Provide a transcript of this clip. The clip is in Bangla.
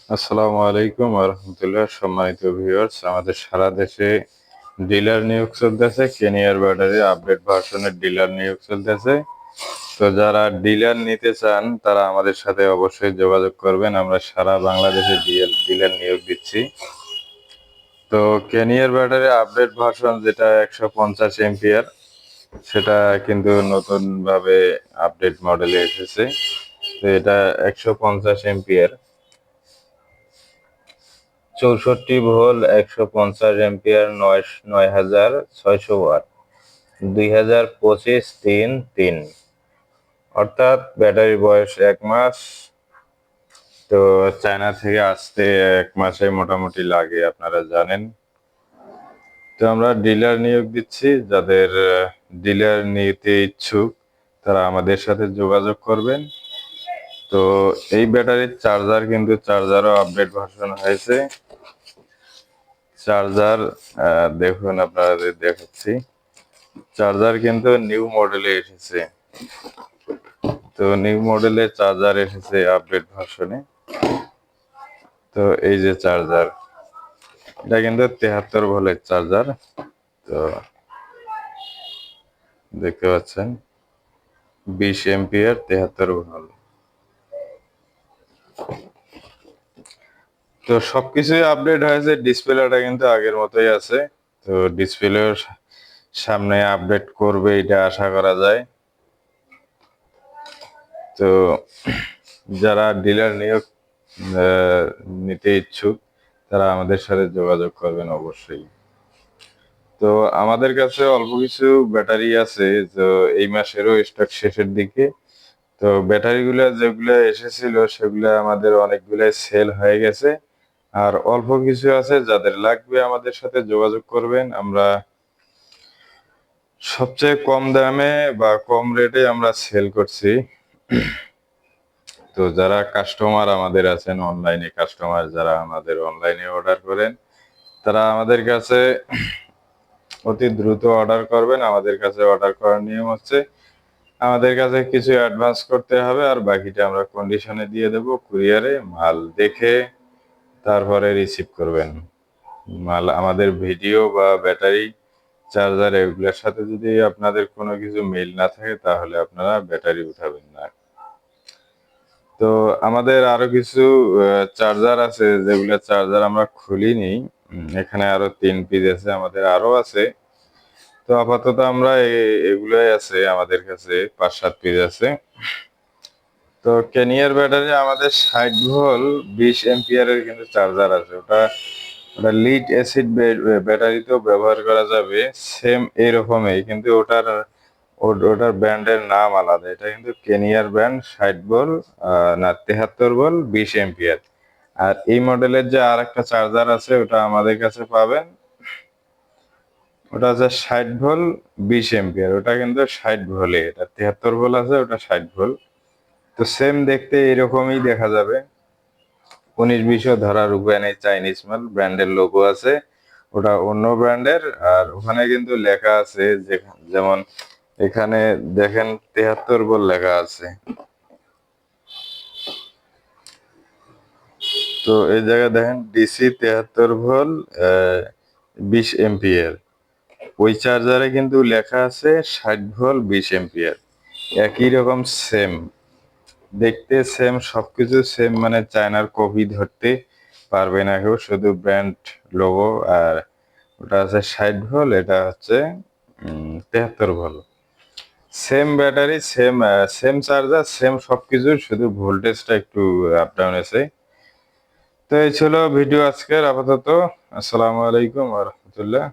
আসসালামু আলাইকুম ওয়া রাহমাতুল্লাহ। সম্মানিত ভিউয়ার্স, আমাদের সারা দেশে ডিলার নিয়োগ চলতেছে। কেনিয়ার ব্যাটারি আপডেট ভার্সনের ডিলার নিয়োগ চলতেছে। তো যারা ডিলার নিতে চান তারা আমাদের সাথে অবশ্যই যোগাযোগ করবেন। আমরা সারা বাংলাদেশে ডিলার নিয়োগ দিচ্ছি। তো কেনিয়ার ব্যাটারি আপডেট ভার্সন যেটা 150 এম্পিয়ার, সেটা কিন্তু নতুন ভাবে আপডেট মডেলে এসেছে। তো এটা 150 এম্পিয়ার, 64 ভোল্ট, 150 এম্পিয়ার, 9600 ওয়াট, 2025-3-3, অর্থাৎ ব্যাটারি বয়স 1 মাস। তো চায়না থেকে আসতে 1 মাসে মোটামুটি লাগে, আপনারা জানেন। তো আমরা ডিলার নিয়োগ দিচ্ছি। যাদের ডিলার নিতে ইচ্ছুক তারা আমাদের সাথে যোগাযোগ করবেন। তো এই ব্যাটারির চার্জারও আপডেট ভার্সন হয়েছে। চার্জার দেখুন, আপনাদের দেখাচ্ছি। চার্জার কিন্তু নিউ মডেলে এসেছে। তো নিউ মডেলের চার্জার এসেছে আপডেট ভার্সনে। তো এই যে চার্জার, এটা কিন্তু 73 ভোল্টের চার্জার। তো দেখতে পাচ্ছেন 20 এম্পিয়ার, 73 ভোল্ট। তো সবকিছুই আপডেট হয়েছে। ডিসপ্লেটা কিন্তু আগের মতোই আছে। তো ডিসপ্লের সামনে আপডেট করবে এটা আশা করা যায়। তো যারা ডিলার নিয়োগ নিতে ইচ্ছুক তারা আমাদের সাথে যোগাযোগ করবেন অবশ্যই। তো আমাদের কাছে অল্প কিছু ব্যাটারি আছে, তো এই মাসেরও স্টক শেষের দিকে। তো ব্যাটারিগুলো যেগুলো এসেছিল সেগুলো আমাদের অনেকগুলো সেল হয়ে গেছে। আর অল্প কিছু আছে, যাদের লাগবে আমাদের সাথে যোগাযোগ করবেন। আমরা সবচেয়ে কম দামে বা কম রেটে আমরা সেল করছি। তো যারা কাস্টমার আমাদের আছেন, অনলাইনে কাস্টমার যারা আমাদের অনলাইনে অর্ডার করেন, তারা আমাদের কাছে অতি দ্রুত অর্ডার করবেন। আমাদের কাছে অর্ডার করার নিয়ম হচ্ছে, আমাদের কাছে কিছু অ্যাডভান্স করতে হবে, আর বাকিটা আমরা কন্ডিশনে দিয়ে দেব কুরিয়ারে। মাল দেখে তারপরে রিসিভ করবেন। মাল আমাদের ভিডিও বা ব্যাটারি, চার্জার এগুলোর সাথে যদি আপনাদের কোনো কিছু মিল না থাকে তাহলে আপনারা ব্যাটারি উঠাবেন না। তো আমাদের আরো কিছু চার্জার আছে, যেগুলো চার্জার আমরা খুলিনি। এখানে আরো 3 পিস আছে, আমাদের আরো আছে। তো আপাতত আমরা এগুলাই আছে আমাদের কাছে, 5-7 পিস আছে। তো ক্যানিয়ার ব্যাটারি আমাদের 60 ভোল্ট 20 এম্পিয়ারের কিন্তু চার্জার আছে। ওটা ওটা লিড অ্যাসিড ব্যাটারিতেও ব্যবহার করা যাবে, সেম এরকমই, কিন্তু ওটার ব্র্যান্ডের নাম আলাদা। এটা কিন্তু কেনিয়ার ব্র্যান্ড, 60 ভোল্ট, না 73 ভোল্ট 20 এম্পিয়ার। আর এই মডেলের যে আর একটা চার্জার আছে ওটা আমাদের কাছে পাবেন, ওটা হচ্ছে 60 ভোল্ট 20 এম্পিয়ার। ওটা কিন্তু 60 ভোল্টে, এটা 73 ভোল্ট আছে, ওটা 60 ভোল্ট। তো সেম দেখতে এরকমই দেখা যাবে। 19-20ও ধরার উপায় নেই, চাইনিজ মাল, ব্র্যান্ডের লোগো আছে। ওটা অন্য ব্র্যান্ডের। আর ওখানে কিন্তু লেখা আছে, যেমন এখানে দেখেন 73 ভোল্ট লেখা আছে। তো এই জায়গায় দেখেন ডিসি 73 ভোল্ট 20 এম্পিয়ার। ওই চার্জারে কিন্তু লেখা আছে 60 ভোল্ট 20 এম্পিয়ার। একই রকম, সেম দেখতে, সেম সবকিছু সেম, মানে চায়নার কপি ধরতে পারবে না কেউ, শুধু ব্র্যান্ড লোগো। আর ওটা আছে 60 ভোল্ট, এটা হচ্ছে 73 volt. Same battery, same same charger, same সবকিছু, শুধু ভোল্টেজটা একটু আপ ডাউন আছে। তো এই ছিল ভিডিও আজকের। আপাতত আসসালামু আলাইকুম ওয়া রাহমাতুল্লাহ।